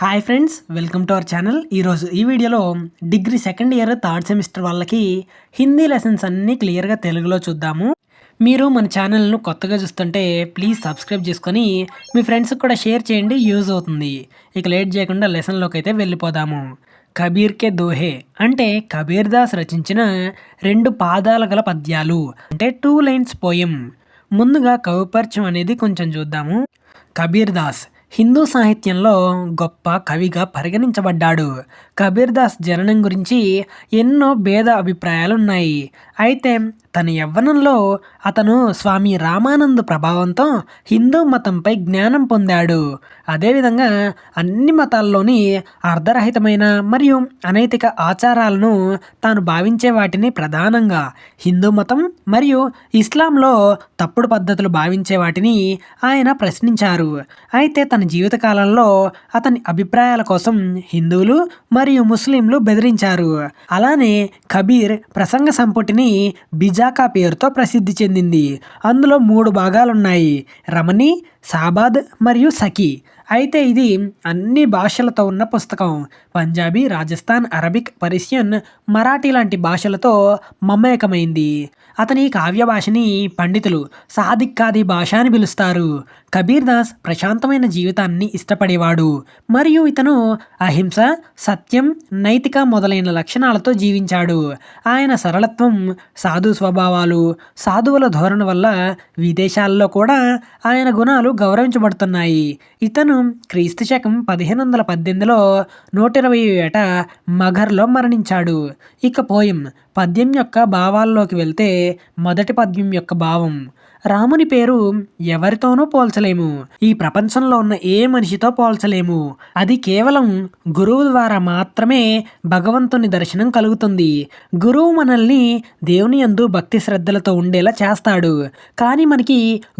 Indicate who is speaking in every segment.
Speaker 1: Hi friends, welcome to our channel. ఈరోజు ఈ వీడియోలో degree second year third semester వాళ్ళకి హిందీ లెసన్స్ అన్నీ క్లియర్గా తెలుగులో చూద్దాము. మీరు మన ఛానల్ను కొత్తగా చూస్తుంటే ప్లీజ్ సబ్స్క్రైబ్ చేసుకొని మీ ఫ్రెండ్స్కి కూడా షేర్ చేయండి, యూజ్ అవుతుంది. ఇక లేట్ చేయకుండా లెసన్లోకి అయితే వెళ్ళిపోదాము. కబీర్ కే దోహే అంటే కబీర్ దాస్ రచించిన 2 పాదాల గల పద్యాలు, అంటే 2 లైన్స్ పోయం. ముందుగా కవి పరిచయం అనేది కొంచెం చూద్దాము. కబీర్ దాస్ హిందూ సాహిత్యంలో గొప్ప కవిగా పరిగణించబడ్డాడు. కబీర్ దాస్ జననం గురించి ఎన్నో భేద అభిప్రాయాలున్నాయి. అయితే తన యవ్వనంలో అతను స్వామి రామానంద్ ప్రభావంతో హిందూ మతంపై జ్ఞానం పొందాడు. అదేవిధంగా అన్ని మతాల్లోని అర్ధరహితమైన మరియు అనైతిక ఆచారాలను తాను భావించే వాటిని ప్రధానంగా హిందూ మతం మరియు ఇస్లాంలో తప్పుడు పద్ధతులు భావించే వాటిని ఆయన ప్రశ్నించారు. అయితే తన జీవితకాలంలో అతని అభిప్రాయాల కోసం హిందువులు మరియు ముస్లింలు బెదిరించారు. అలానే కబీర్ ప్రసంగ సంపుటిని బిజాకా పేరుతో ప్రసిద్ధి చెందింది. అందులో 3 భాగాలున్నాయి: రమణి, సాబాద్ మరియు సఖీ. అయితే ఇది అన్ని భాషలతో ఉన్న పుస్తకం. పంజాబీ, రాజస్థాన్, అరబిక్, పర్షియన్, మరాఠీ లాంటి భాషలతో మమేకమైంది. అతని కావ్య భాషని పండితులు సాదిక్కాది భాష అని పిలుస్తారు. కబీర్ దాస్ ప్రశాంతమైన జీవితాన్ని ఇష్టపడేవాడు మరియు ఇతను అహింస, సత్యం, నైతిక మొదలైన లక్షణాలతో జీవించాడు. ఆయన సరళత్వం, సాధు స్వభావాలు, సాధువుల ధోరణి వల్ల విదేశాల్లో కూడా ఆయన గుణాలు గౌరవించబడుతున్నాయి. ఇతను క్రీస్తు శకం 1518లో 120 ఏట మగర్లో మరణించాడు. ఇక పోయం పద్యం యొక్క భావాల్లోకి వెళ్తే మొదటి పద్యం యొక్క భావం: రాముని పేరు ఎవరితోనూ పోల్చలేము, ఈ ప్రపంచంలో ఉన్న ఏ మనిషితో పోల్చలేము. అది కేవలం గురువు ద్వారా మాత్రమే భగవంతుని దర్శనం కలుగుతుంది. గురువు మనల్ని దేవుని యందు భక్తి శ్రద్ధలతో ఉండేలా చేస్తాడు. కానీ మనకి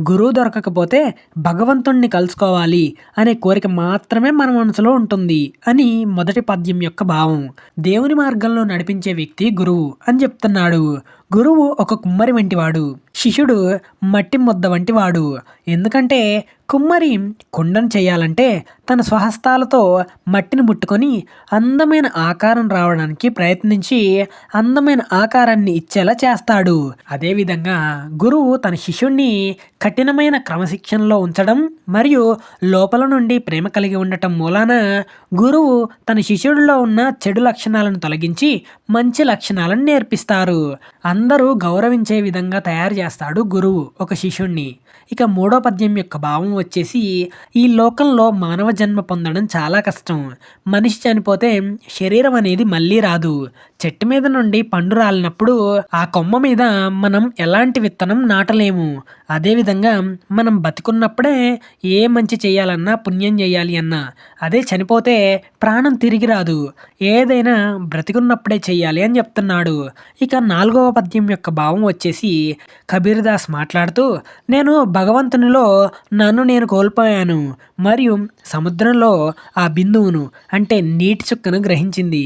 Speaker 1: గురువు దొరకకపోతే భగవంతుణ్ణి కలుసుకోవాలి అనే కోరిక మాత్రమే మన మనసులో ఉంటుంది అని మొదటి పద్యం యొక్క భావం. దేవుని మార్గంలో నడిపించే వ్యక్తి గురువు అని చెప్తున్నాడు. గురువు ఒక కుమ్మరి వంటివాడు, శిష్యుడు మట్టి ముద్ద వంటివాడు. ఎందుకంటే కుమ్మరి కుండను చేయాలంటే తన స్వహస్తాలతో మట్టిని ముట్టుకొని అందమైన ఆకారం రావడానికి ప్రయత్నించి అందమైన ఆకారాన్ని ఇచ్చేలా చేస్తాడు. అదేవిధంగా గురువు తన శిష్యుణ్ణి కఠినమైన క్రమశిక్షణలో ఉంచడం మరియు లోపల నుండి ప్రేమ కలిగి ఉండటం మూలాన గురువు తన శిష్యుడిలో ఉన్న చెడు లక్షణాలను తొలగించి మంచి లక్షణాలను నేర్పిస్తారు. అందరూ గౌరవించే విధంగా తయారు చేస్తాడు గురువు ఒక శిష్యుణ్ణి. ఇక 3వ పద్యం యొక్క భావం వచ్చేసి: ఈ లోకంలో మానవ జన్మ పొందడం చాలా కష్టం. మనిషి చనిపోతే శరీరం అనేది మళ్ళీ రాదు. చెట్టు మీద నుండి పండు రాలినప్పుడు ఆ కొమ్మ మీద మనం ఎలాంటి విత్తనం నాటలేము. అదేవిధంగా మనం బతికున్నప్పుడే ఏ మంచి చేయాలన్నా, పుణ్యం చేయాలి అన్నా, అదే చనిపోతే ప్రాణం తిరిగి రాదు. ఏదైనా బ్రతికున్నప్పుడే చెయ్యాలి అని చెప్తున్నాడు. ఇక 4వ పద్యం యొక్క భావం వచ్చేసి కబీర్ దాస్ మాట్లాడుతూ: నేను భగవంతునిలో నన్ను నేను కోల్పోయాను మరియు సముద్రంలో ఆ బిందువును, అంటే నీటి చుక్కను గ్రహించింది.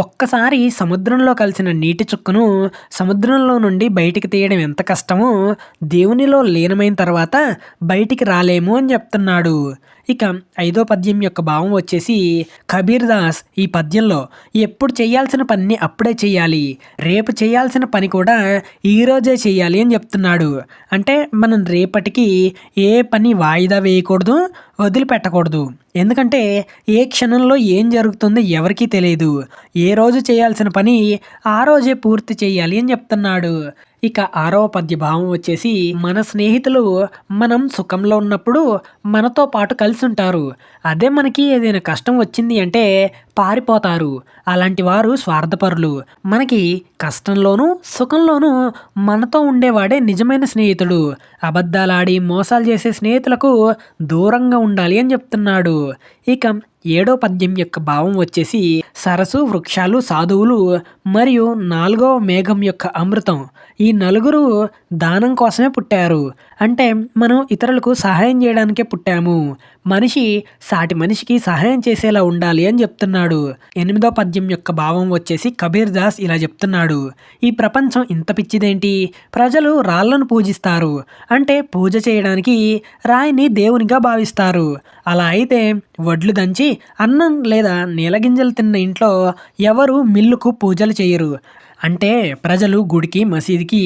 Speaker 1: ఒక్కసారి సముద్రంలో కలిసిన నీటి చుక్కను సముద్రంలో నుండి బయటికి తీయడం ఎంత కష్టమో దేవునిలో లీనమైన తర్వాత బయటికి రాలేము అని చెప్తున్నాడు. ఇక 5వ పద్యం యొక్క భావం వచ్చేసి కబీర్ దాస్ ఈ పద్యంలో ఎప్పుడు చేయాల్సిన పనిని అప్పుడే చేయాలి, రేపు చేయాల్సిన పని కూడా ఈరోజే చేయాలి అని చెప్తున్నాడు. అంటే మనం రేపటికి ఏ పని వాయిదా వేయకూడదు, వదిలిపెట్టకూడదు. ఎందుకంటే ఏ క్షణంలో ఏం జరుగుతుందో ఎవరికీ తెలియదు. ఏ రోజు చేయాల్సిన పని ఆ రోజే పూర్తి చేయాలి అని చెప్తున్నాడు. ఇక 6వ పద్య భావం వచ్చేసి: మన స్నేహితులు మనం సుఖంలో ఉన్నప్పుడు మనతో పాటు కలిసి ఉంటారు. అదే మనకి ఏదైనా కష్టం వచ్చింది అంటే పారిపోతారు. అలాంటి వారు స్వార్థపరులు. మనకి కష్టంలోనూ సుఖంలోనూ మనతో ఉండేవాడే నిజమైన స్నేహితుడు. అబద్ధాలాడి మోసాలు చేసే స్నేహితులకు దూరంగా ఉండాలి అని చెప్తున్నాడు. ఇక 7వ పద్యం యొక్క భావం వచ్చేసి: సరస్సు, వృక్షాలు, సాధువులు మరియు 4వ మేఘం యొక్క అమృతం. ఈ నలుగురు దానం కోసమే పుట్టారు. అంటే మనం ఇతరులకు సహాయం చేయడానికే పుట్టాము. మనిషి సాటి మనిషికి సహాయం చేసేలా ఉండాలి అని చెప్తున్నాడు. 8వ పద్యం యొక్క భావం వచ్చేసి కబీర్ దాస్ ఇలా చెప్తున్నాడు. ఈ ప్రపంచం ఇంత పిచ్చిదేంటి? ప్రజలు రాళ్లను పూజిస్తారు. అంటే పూజ చేయడానికి రాయిని దేవునిగా భావిస్తారు. అలా అయితే వడ్లు దంచి అన్నం లేదా నీలగింజలు తిన్న ఇంట్లో ఎవరు మిల్లుకు పూజలు చేయరు. అంటే ప్రజలు గుడికి, మసీదుకి,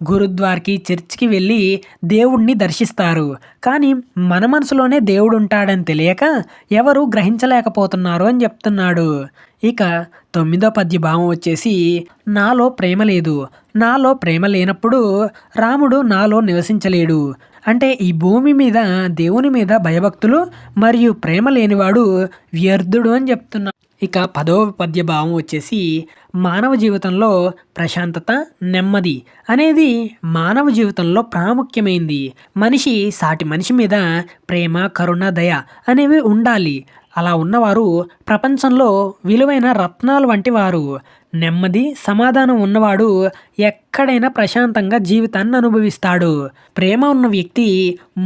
Speaker 1: గురుద్వార్కి, చర్చికి వెళ్ళి దేవుణ్ణి దర్శిస్తారు. కానీ మన మనసులోనే దేవుడు ఉంటాడని తెలియక ఎవరు గ్రహించలేకపోతున్నారు అని చెప్తున్నాడు. ఇక 9వ పద్య భావం వచ్చేసి నాలో ప్రేమ లేదు. నాలో ప్రేమ లేనప్పుడు రాముడు నాలో నివసించలేడు. అంటే ఈ భూమి మీద దేవుని మీద భయభక్తులు మరియు ప్రేమ లేనివాడు వ్యర్థుడు అని చెప్తున్నా. ఇక 10వ పద్య భావం వచ్చేసి మానవ జీవితంలో ప్రశాంతత, నెమ్మది అనేది మానవ జీవితంలో ప్రాముఖ్యమైంది. మనిషి సాటి మనిషి మీద ప్రేమ, కరుణ, దయ అనేవి ఉండాలి. అలా ఉన్నవారు ప్రపంచంలో విలువైన రత్నాలు వంటి వారు. నెమ్మది, సమాధానం ఉన్నవాడు ఎక్కడైనా ప్రశాంతంగా జీవితాన్ని అనుభవిస్తాడు. ప్రేమ ఉన్న వ్యక్తి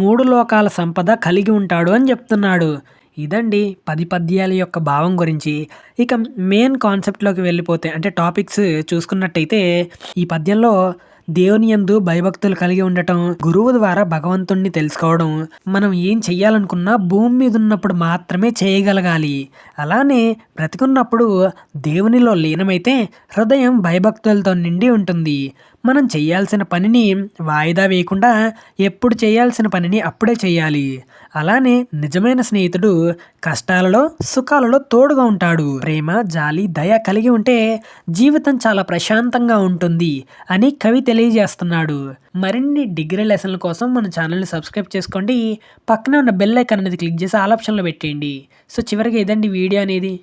Speaker 1: 3 లోకాల సంపద కలిగి ఉంటాడు అని చెప్తున్నాడు. ఇదండి 10 పద్యాల యొక్క భావం గురించి. ఇక మెయిన్ కాన్సెప్ట్లోకి వెళ్ళిపోతే అంటే టాపిక్స్ చూసుకున్నట్టయితే ఈ పద్యంలో దేవుని యందు భయభక్తులు కలిగి ఉండటం, గురువు ద్వారా భగవంతుణ్ణి తెలుసుకోవడం, మనం ఏం చెయ్యాలనుకున్నా భూమి మీద ఉన్నప్పుడు మాత్రమే చేయగలగాలి. అలానే బ్రతికున్నప్పుడు దేవునిలో లీనమైతే హృదయం భయభక్తులతో నిండి ఉంటుంది. మనం చేయాల్సిన పనిని వాయిదా వేయకుండా ఎప్పుడు చేయాల్సిన పనిని అప్పుడే చేయాలి. అలానే నిజమైన స్నేహితుడు కష్టాలలో, సుఖాలలో తోడుగా ఉంటాడు. ప్రేమ, జాలి, దయ కలిగి ఉంటే జీవితం చాలా ప్రశాంతంగా ఉంటుంది అని కవి తెలియజేస్తున్నాడు. మరిన్ని డిగ్రీ లెసన్ల కోసం మన ఛానల్ని సబ్స్క్రైబ్ చేసుకోండి. పక్కనే ఉన్న బెల్ ఐకాన్ అనేది క్లిక్ చేసి ఆల్ ఆప్షన్లో పెట్టేయండి. సో చివరిగా ఇదండి వీడియో అనేది.